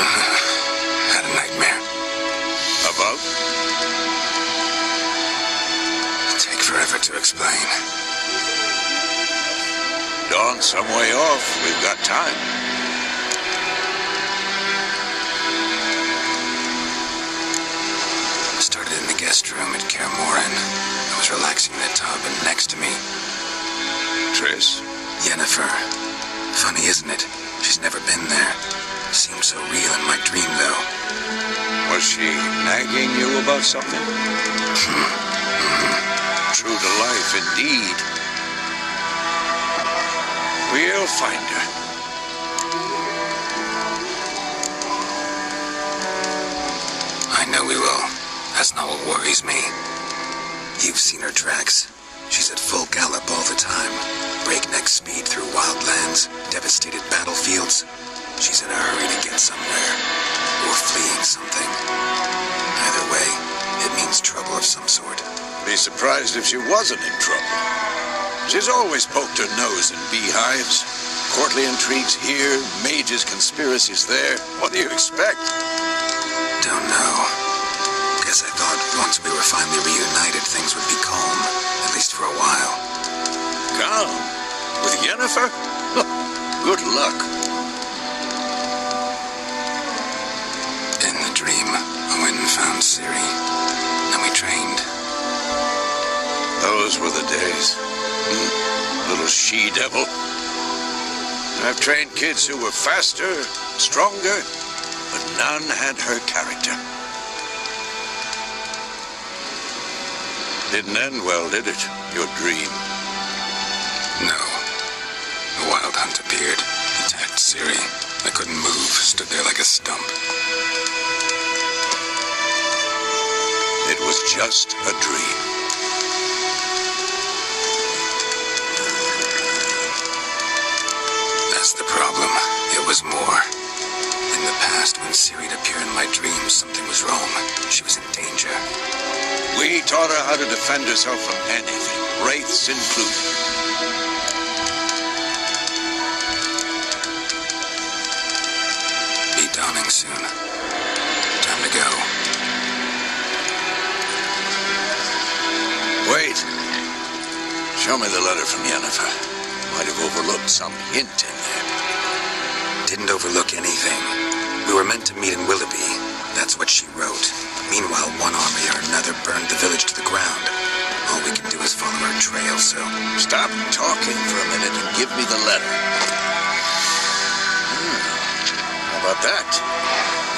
Had a nightmare. About? Take forever to explain. Dawn's some way off. We've got time. I started in the guest room at Kermoran. I was relaxing in the tub, and next to me... Triss? Yennefer. Funny, isn't it? She's never been there. Seemed so real in my dream, though. Was she nagging you about something? True to life, indeed. We'll find her. I know we will. That's not what worries me. You've seen her tracks. She's at full gallop all the time. Breakneck speed through wildlands, devastated battlefields. She's in a hurry to get somewhere. Or fleeing something. Either way, it means trouble of some sort. Be surprised if she wasn't in trouble. She's always poked her nose in beehives. Courtly intrigues here, mages' conspiracies there. What do you expect? Don't know. Guess I thought once we were finally reunited, things would be calm. At least for a while. Calm? With Yennefer? Good luck. In the dream, I went and found Ciri. And we trained. Those were the days. Little she-devil. I've trained kids who were faster, stronger, but none had her character. Didn't end well, did it? Your dream? No. The wild hunt appeared, attacked Ciri. I couldn't move, stood there like a stump. It was just a dream. That's the problem. It was more. In the past, when Ciri'd appear in my dreams, something was wrong. She was in danger. We taught her how to defend herself from anything, wraiths included. Be dawning soon. Time to go. Wait. Show me the letter from Yennefer. Might have overlooked some hint in there. Didn't overlook anything. We were meant to meet in Willoughby. That's what she wrote. Meanwhile, one army or another burned the village to the ground. All we can do is follow her trail, so... Stop talking for a minute and give me the letter. How about that?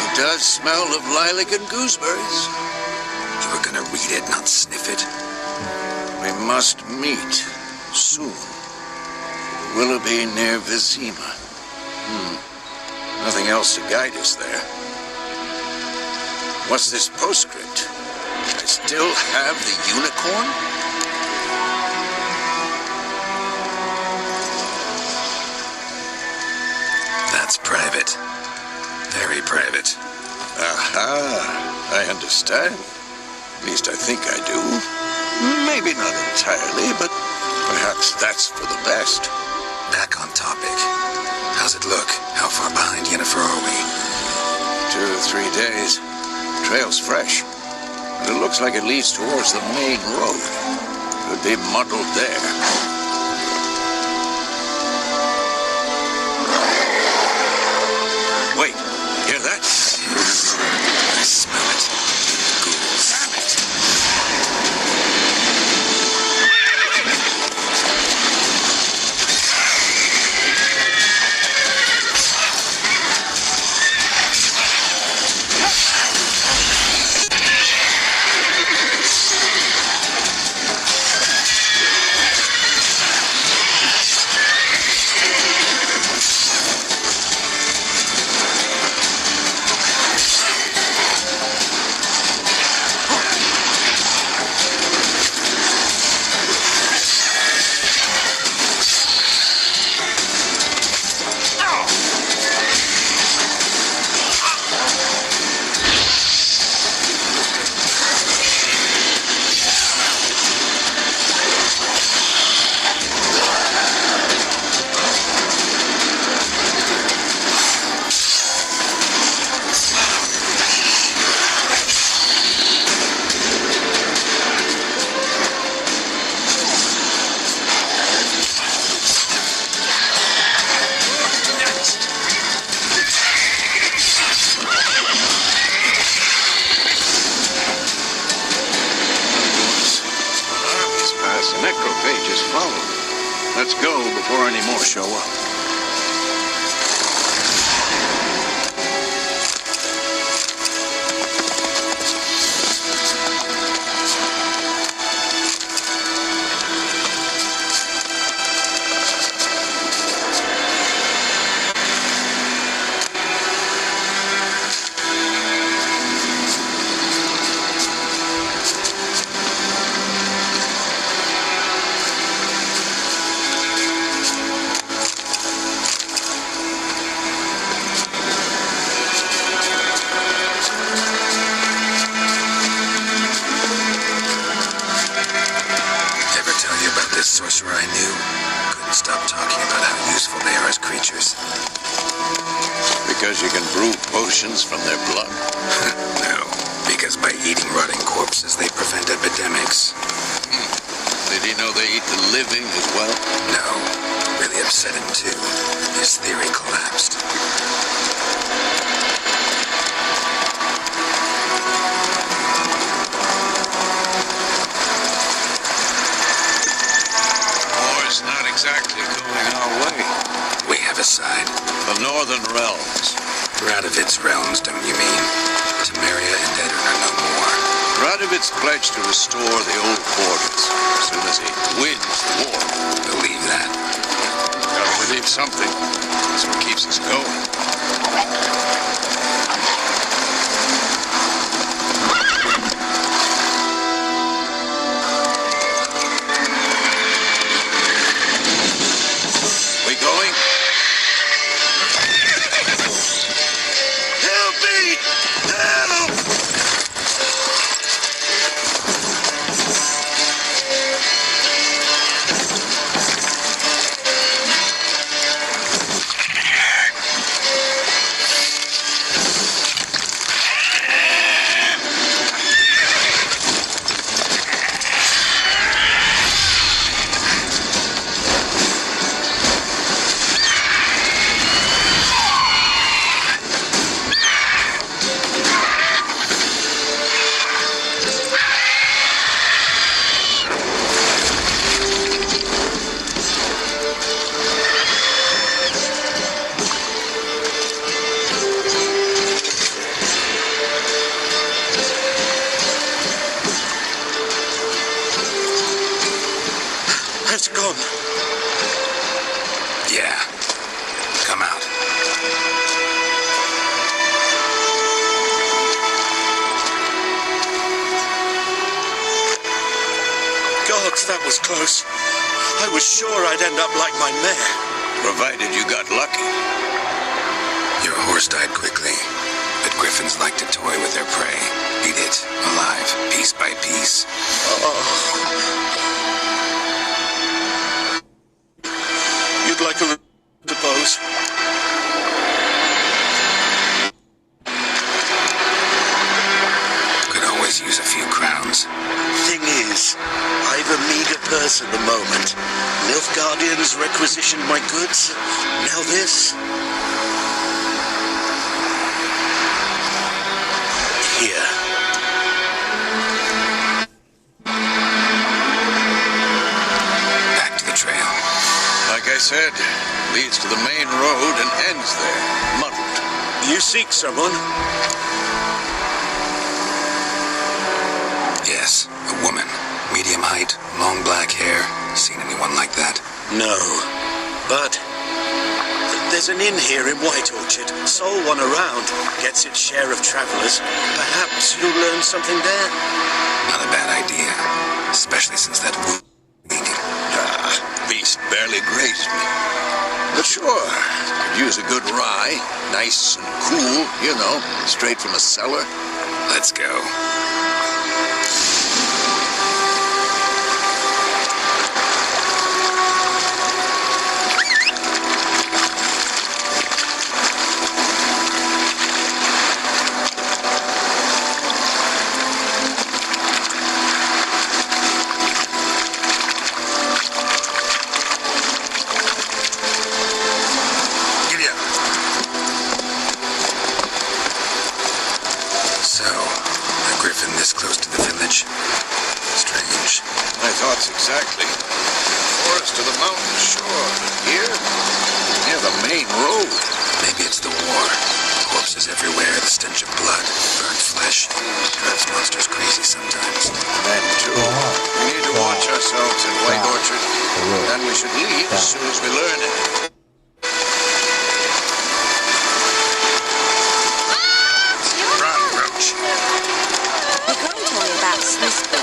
It does smell of lilac and gooseberries. You were gonna read it, not sniff it. We must meet soon. Willoughby near Vizima. Nothing else to guide us there. What's this postscript? I still have the unicorn? That's private. Very private. Aha, I understand. At least I think I do. Maybe not entirely, but perhaps that's for the best. Back on topic. How's it look? How far behind Yennefer are we? 2 or 3 days. Trail's fresh, but it looks like it leads towards the main road. Could be muddled there. Wait, hear that? I smell it. Ghouls. Damn it! before any more show up. Sorcerer I knew couldn't stop talking about how useful they are as creatures. Because you can brew potions from their blood? No, because by eating rotting corpses, they prevent epidemics. Did he know they eat the living as well? No, really upset him too. His theory collapsed. Not exactly going our way. We have a side. The Northern Realms. Radovid's realms, don't you mean? Temeria and Edern are no more. Radovid's pledged to restore the old borders as soon as he wins the war. Believe that? Gotta believe something. That's what keeps us going. It's gone. Yeah. Come out. Gods, that was close. I was sure I'd end up like my mare. Provided you got lucky. Your horse died quickly, but griffins like to toy with their prey. Eat it, alive, piece by piece. You'd like a suppose. Could always use a few crowns. Thing is, I've a meager purse at the moment. Nilfgaardians requisitioned my goods. Now this. Here. Back to the trail. Like I said, leads to the main road and ends there, muddled. You seek someone? Yes, a woman. Medium height, long black hair. Seen anyone like that? No. But there's an inn here in White Orchard. Sole one around. Gets its share of travelers. Perhaps you'll learn something there? Not a bad idea. Especially since that wound. Beast barely grazed me. But sure, could use a good rye. Nice and cool, you know, straight from a cellar. Let's go. main road. Maybe it's the war. Corpses everywhere, the stench of blood, burnt flesh. Drives monsters crazy sometimes. Men, too. We need to watch ourselves in White Orchard. And we should leave as soon as we learn it. Run, Roach. Your grand told me about Smithville.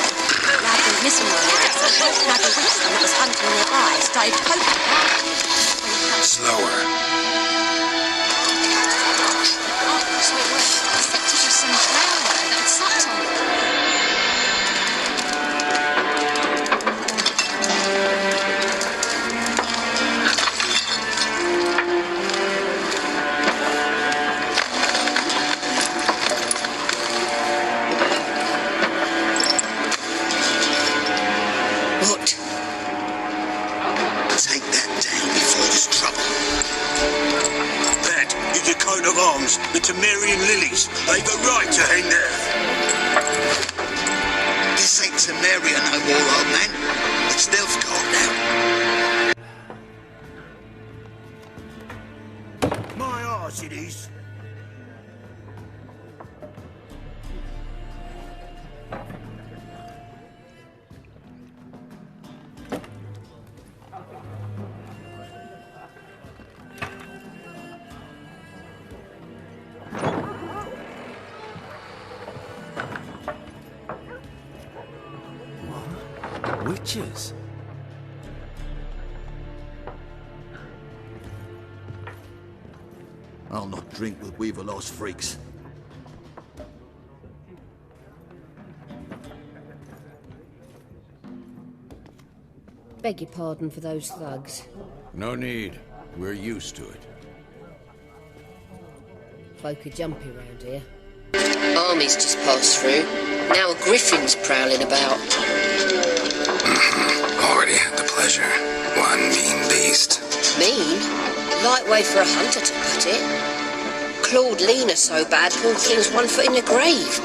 Lad went missing one night, so a flag of Winston that was hunting nearby started poking. Slower. So it was septic of some flower that had sucked on it. What? Take that down before there's trouble. That is the coat of arms, the Temerian lilies. They've a right to hang there. This ain't Temeria no more, old man. It's Nilfgaard now. My arse it is. Witches? I'll not drink with Weaverlost freaks. Beg your pardon for those thugs. No need. We're used to it. Folk are jumpy round here. Armies just passed through. Now a griffin's prowling about. Already had the pleasure. One mean beast. Mean? Lightweight for a hunter to put it. Clawed Lena so bad, poor thing's 1 foot in the grave.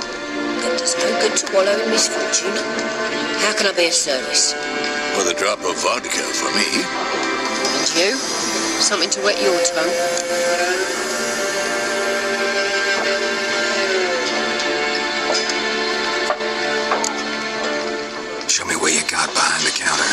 It does no good to wallow in misfortune. How can I be of service? With a drop of vodka for me. And you? Something to wet your tongue? Show me what you got behind the counter.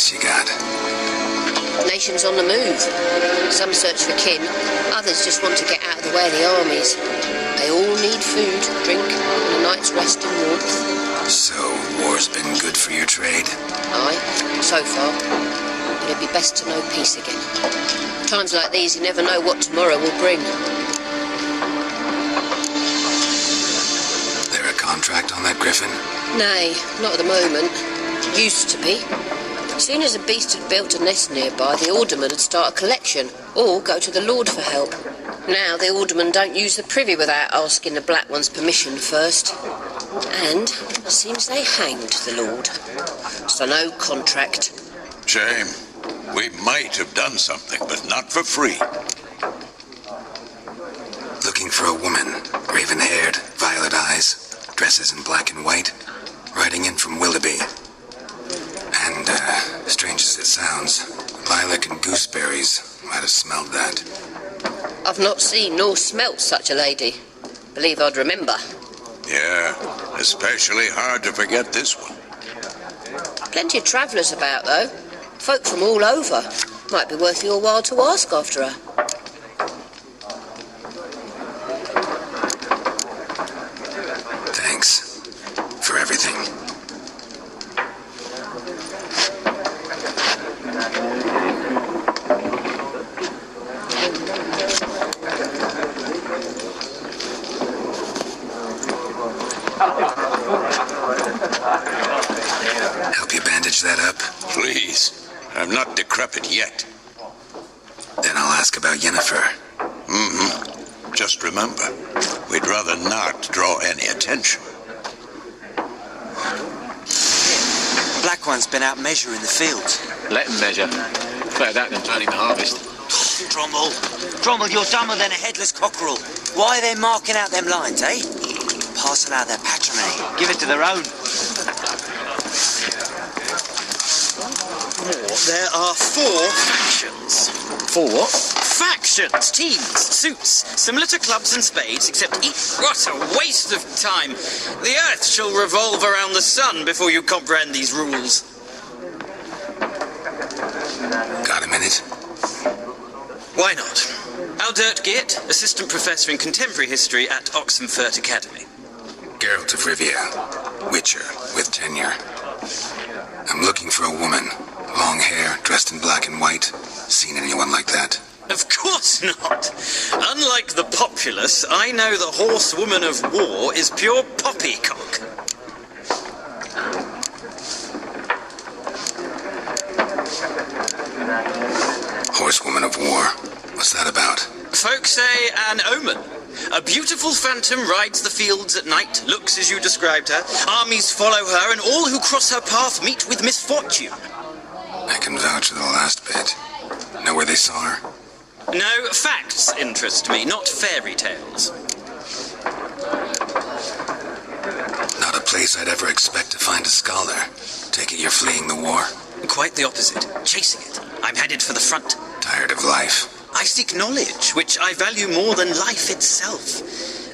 You got? Nations on the move. Some search for kin, others just want to get out of the way of the armies. They all need food, drink, and a night's rest and warmth. So, war's been good for your trade? Aye, so far. But it'd be best to know peace again. Times like these, you never know what tomorrow will bring. There a contract on that griffin? Nay, not at the moment. Used to be. Soon as a beast had built a nest nearby, the alderman would start a collection, or go to the Lord for help. Now the alderman don't use the privy without asking the Black One's permission first. And it seems they hanged the Lord. So no contract. Shame. We might have done something, but not for free. Looking for a woman, raven-haired, violet eyes, dresses in black and white, riding in from Willoughby. And, strange as it sounds, lilac and gooseberries might have smelled that. I've not seen nor smelt such a lady. Believe I'd remember. Yeah, especially hard to forget this one. Plenty of travellers about, though. Folk from all over. Might be worth your while to ask after her. Thanks for everything. Help you bandage that up? Please. I'm not decrepit yet. Then I'll ask about Yennefer. Mm-hmm. Just remember, we'd rather not draw any attention. Black one's been out measuring the fields. Let him measure. Better that than planning the harvest. Drommel, you're dumber than a headless cockerel. Why are they marking out them lines, eh? Parcel out their patrimony. Give it to their own. There are 4 factions. 4 what? Factions, teams, suits, similar to clubs and spades, except each... What a waste of time! The earth shall revolve around the sun before you comprehend these rules. Got a minute? Why not? Aldert Geert, assistant professor in contemporary history at Oxenfurt Academy. Geralt of Rivia, Witcher with tenure. I'm looking for a woman. Long hair, dressed in black and white. Seen anyone like that? Of course not. Unlike the populace, I know the horsewoman of war is pure poppycock. Horsewoman of war. What's that about? Folk say an omen. A beautiful phantom rides the fields at night, looks as you described her. Armies follow her, and all who cross her path meet with misfortune. I can vouch for the last bit. Know where they saw her? No, facts interest me, not fairy tales. Not a place I'd ever expect to find a scholar. Take it you're fleeing the war? Quite the opposite. Chasing it. I'm headed for the front. Tired of life? I seek knowledge, which I value more than life itself.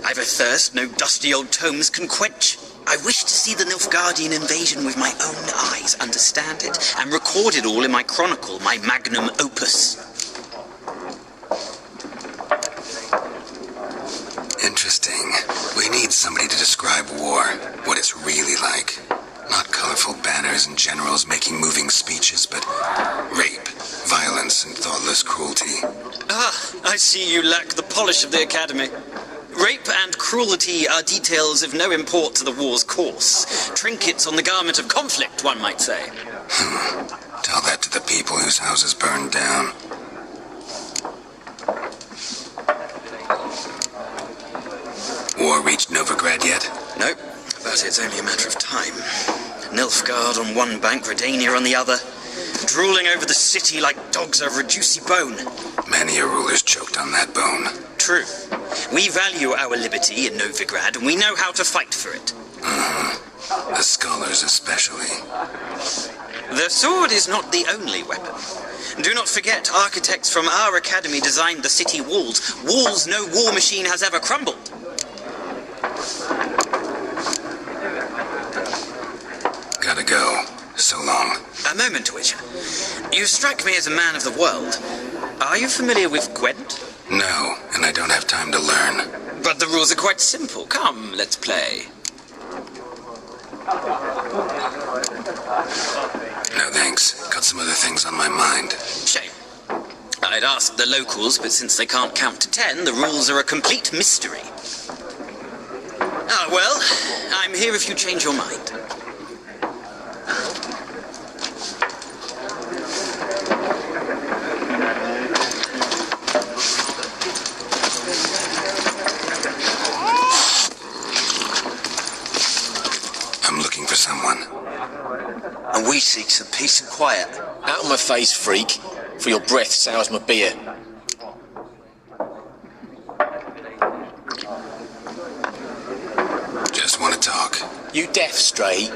I've a thirst no dusty old tomes can quench. I wish to see the Nilfgaardian invasion with my own eyes, understand it, and record it all in my chronicle, my magnum opus. Interesting. We need somebody to describe war, what it's really like. Not colorful banners and generals making moving speeches, but rape, violence, and thoughtless cruelty. Ah, I see you lack the polish of the Academy. Rape and cruelty are details of no import to the war's course. Trinkets on the garment of conflict, one might say. Tell that to the people whose houses burned down. War reached Novigrad yet? Nope, but it's only a matter of time. Nilfgaard on one bank, Redania on the other, drooling over the city like dogs over a juicy bone. Many a ruler's choked on that bone. True. We value our liberty in Novigrad, and we know how to fight for it. The scholars especially. The sword is not the only weapon. Do not forget, architects from our academy designed the city walls. Walls no war machine has ever crumbled. Gotta go. So long. A moment, Witcher. You strike me as a man of the world. Are you familiar with Gwent? No, and I don't have time to learn. But the rules are quite simple. Come, let's play. No thanks. Got some other things on my mind. Shame. I'd ask the locals, but since they can't count to 10, the rules are a complete mystery. Ah, well, I'm here if you change your mind. I'm looking for someone. And we seek some peace and quiet. Out of my face, freak. For your breath sours my beer. Just want to talk. You deaf, stray?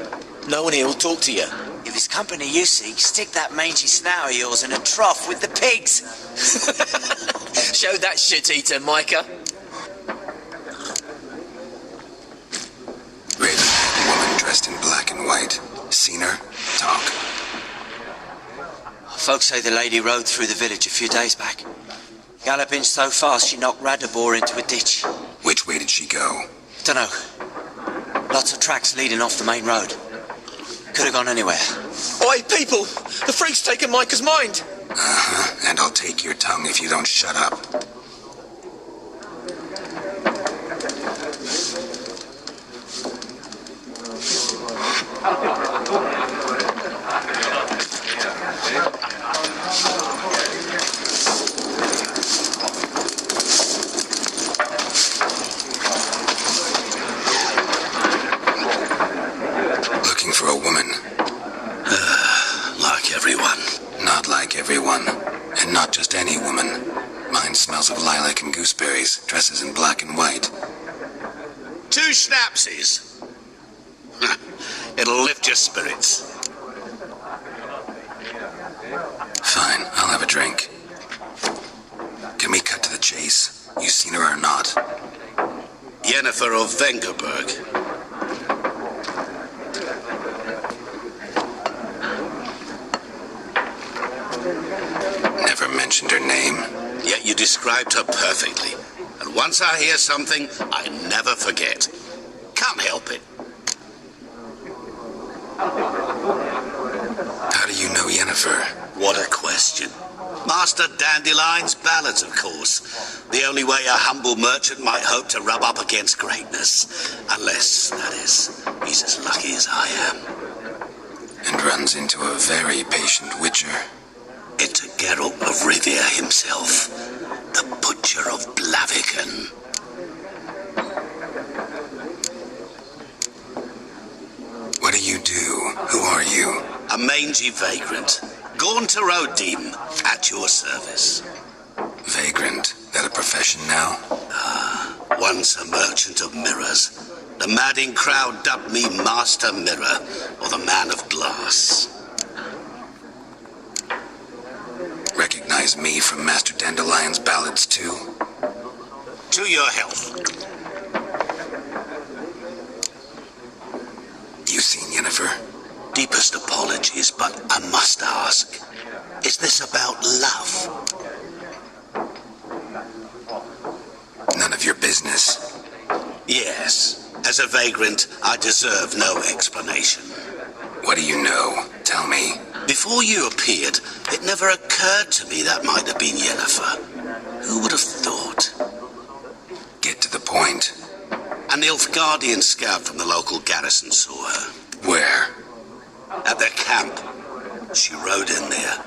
No one here will talk to you. If it's company you seek, stick that mangy snout of yours in a trough with the pigs. Show that shit-eater, Micah. Red-haired woman dressed in black and white. Seen her? Talk. Folks say the lady rode through the village a few days back. Galloping so fast she knocked Radabor into a ditch. Which way did she go? Dunno. Lots of tracks leading off the main road. Could have gone anywhere. Oi, people! The freak's taken Micah's mind! Uh-huh, and I'll take your tongue if you don't shut up. Looking for a woman. Like everyone. Not like everyone. And not just any woman. Mine smells of lilac and gooseberries, dresses in black and white. 2 schnapsies. It'll lift your spirits. Fine, I'll have a drink. Can we cut to the chase? You seen her or not? Yennefer of Vengerberg. Never mentioned her name. Yet you described her perfectly. And once I hear something, I never forget. Can't help it. How do you know Yennefer? What a question. Master Dandelion's ballads, of course. The only way a humble merchant might hope to rub up against greatness. Unless, that is, he's as lucky as I am. And runs into a very patient witcher. Into Geralt of Rivia himself, the Butcher of Blaviken. What do you do? Who are you? A mangy vagrant. Gone to Rodim, at your service. Vagrant? That a profession now? Once a merchant of mirrors. The madding crowd dubbed me Master Mirror, or the Man of Glass. Recognize me from Master Dandelion's ballads, too? To your health. You seen Yennefer? Deepest apologies, but I must ask. Is this about love? None of your business. Yes. As a vagrant, I deserve no explanation. What do you know? Tell me. Before you appeared, it never occurred to me that might have been Yennefer. Who would have thought? Get to the point. An Nilfgaardian scout from the local garrison saw her. Where? At their camp. She rode in there.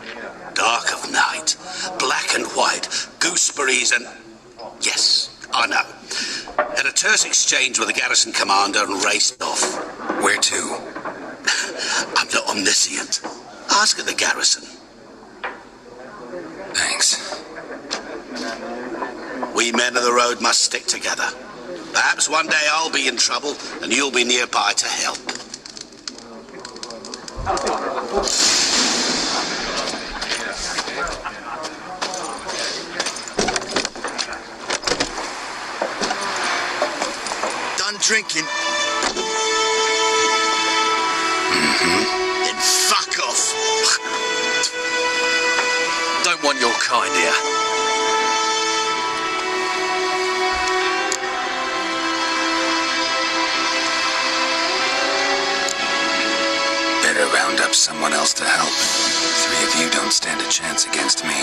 Dark of night. Black and white. Gooseberries and... Yes, I know. Had a terse exchange with the garrison commander and raced off. Where to? I'm not omniscient. Ask at the garrison. Thanks. We men of the road must stick together. Perhaps one day I'll be in trouble and you'll be nearby to help. Done drinking? Mm-hmm. Then fuck off. Don't want your kind here. Better round up someone else to help. 3 of you don't stand a chance against me.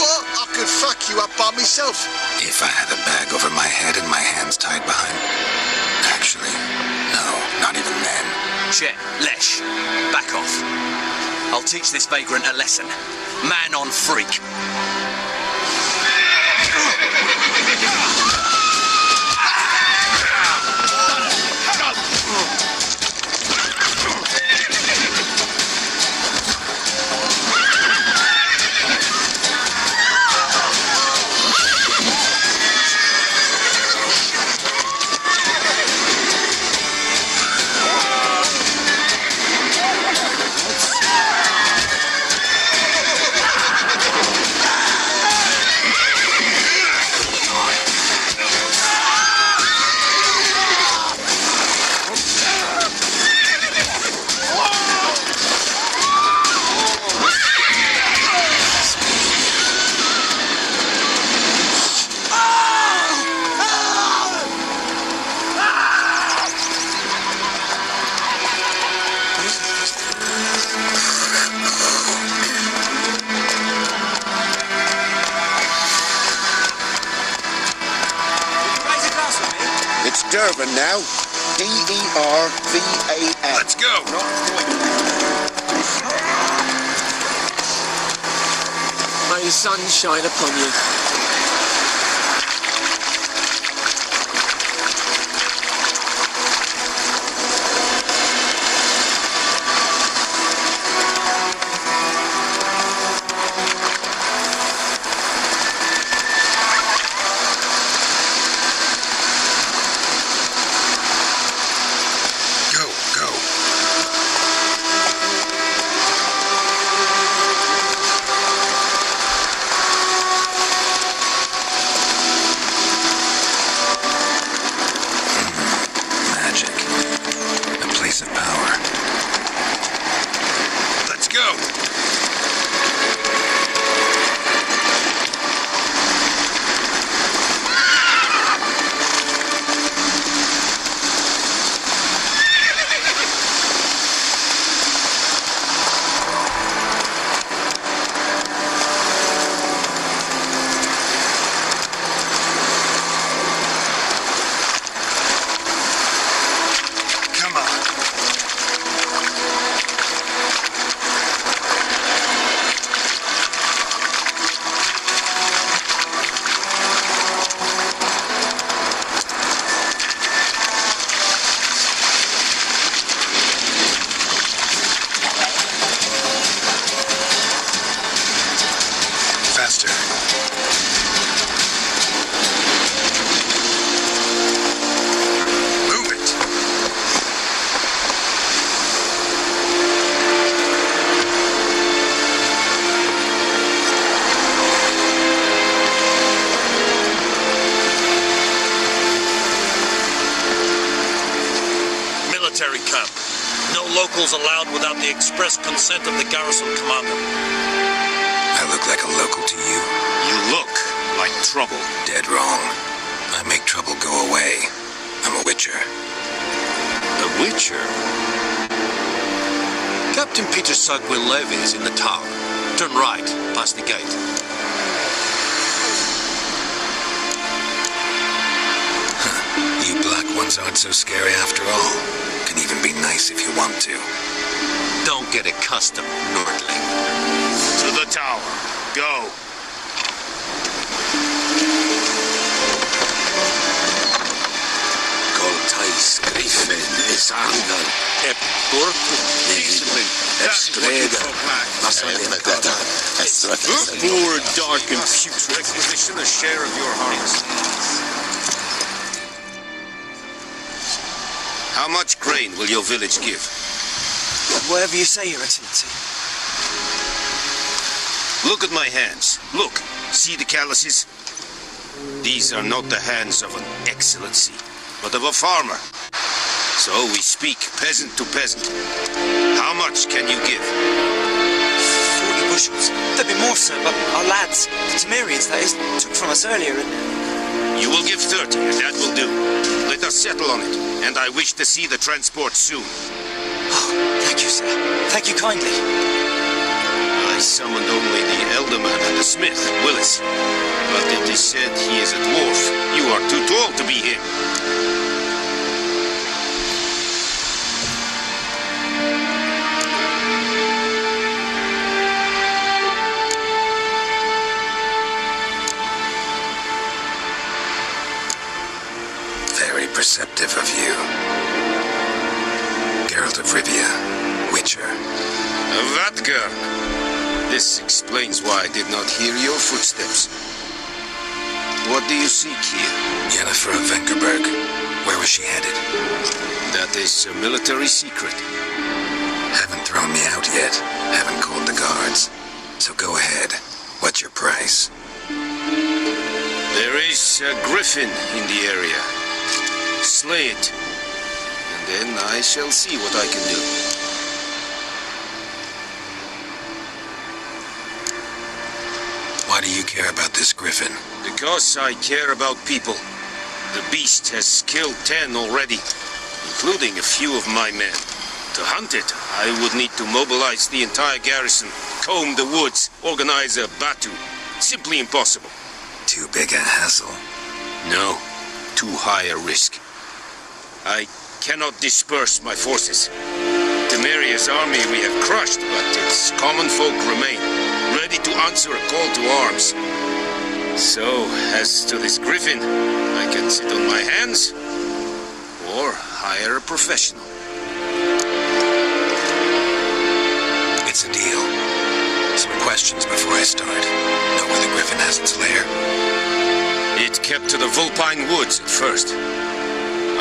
What? I could fuck you up by myself. If I had a bag over my head and my hands tied behind... Actually, no, not even then. Chet, Lesh, back off. I'll teach this vagrant a lesson. Man on freak. Dervan now. D-E-R-V-A-N. Let's go. May the sun shine upon you. Camp. No locals allowed without the express consent of the garrison commander. I look like a local to you? You look like trouble. Dead wrong. I make trouble go away. I'm a witcher. A witcher? Captain Peter Sugwin Levy is in the tower. Turn right, past the gate. You black ones aren't so scary after all. Can even be nice if you want to. Don't get accustomed, Nordling. To the tower. Go. Coltais griffen es angal. E porto discipline. Poor, dark, and putrid. Requisition a share of your harvest. How much grain will your village give? Whatever you say, Your Excellency. Look at my hands. Look. See the calluses? These are not the hands of an excellency, but of a farmer. So we speak peasant to peasant. How much can you give? 40 bushels. There'd be more, sir, but our lads, the Temerians, that is, took from us earlier and... You will give 30, and that will do. Let us settle on it, and I wish to see the transport soon. Oh, thank you, sir. Thank you kindly. I summoned only the elderman and the smith, Willis. But it is said he is a dwarf. You are too tall to be him. Very perceptive of you. Geralt of Rivia, Witcher. Vatgar. This explains why I did not hear your footsteps. What do you seek here? Yennefer of Vengerberg. Where was she headed? That is a military secret. Haven't thrown me out yet. Haven't called the guards. So go ahead. What's your price? There is a griffin in the area. Slay it. And then I shall see what I can do. Why do you care about this griffin? Because I care about people. The beast has killed 10 already, including a few of my men. To hunt it, I would need to mobilize the entire garrison, comb the woods, organize a batu. Simply impossible. Too big a hassle? No, too high a risk. I cannot disperse my forces. Temeria's army we have crushed, but its common folk remain, ready to answer a call to arms. So, as to this griffin, I can sit on my hands, or hire a professional. It's a deal. Some questions before I start. Know where the griffin has its lair? It kept to the Vulpine Woods at first.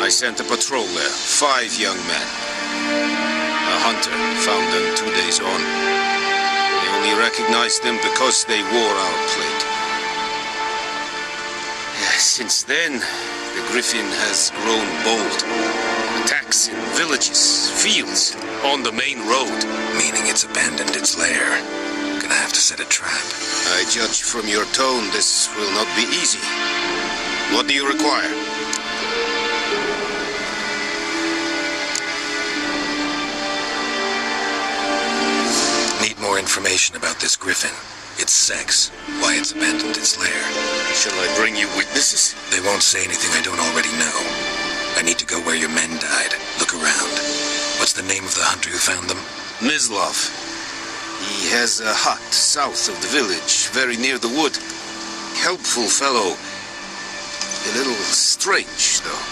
I sent a patrol there, 5 young men. A hunter found them 2 days on. They only recognized them because they wore our plate. Since then, the griffin has grown bold. Attacks in villages, fields, on the main road. Meaning it's abandoned its lair. Gonna have to set a trap. I judge from your tone this will not be easy. What do you require? Need more information about this griffin. Its sex, why it's abandoned its lair. Shall I bring you witnesses? They won't say anything I don't already know. I need to go where your men died. Look around. What's the name of the hunter who found them? Mislav. He has a hut south of the village, very near the wood. Helpful fellow. A little strange, though.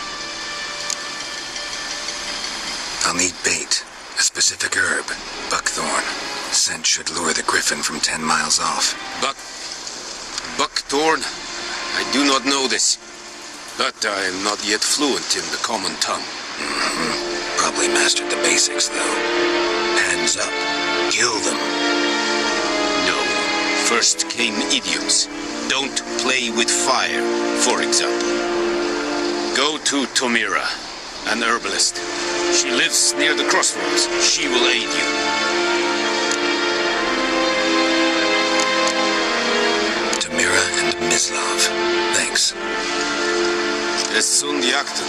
I'll need bait. A specific herb. Buckthorn. Scent should lure the griffin from 10 miles off. Buckthorn? I do not know this. But I am not yet fluent in the common tongue. Probably mastered the basics, though. Hands up. Kill them. No. First came idioms. Don't play with fire, for example. Go to Tomira, an herbalist. She lives near the crossroads. She will aid you. Tomira and Mislav. Thanks. Es sunt jagten.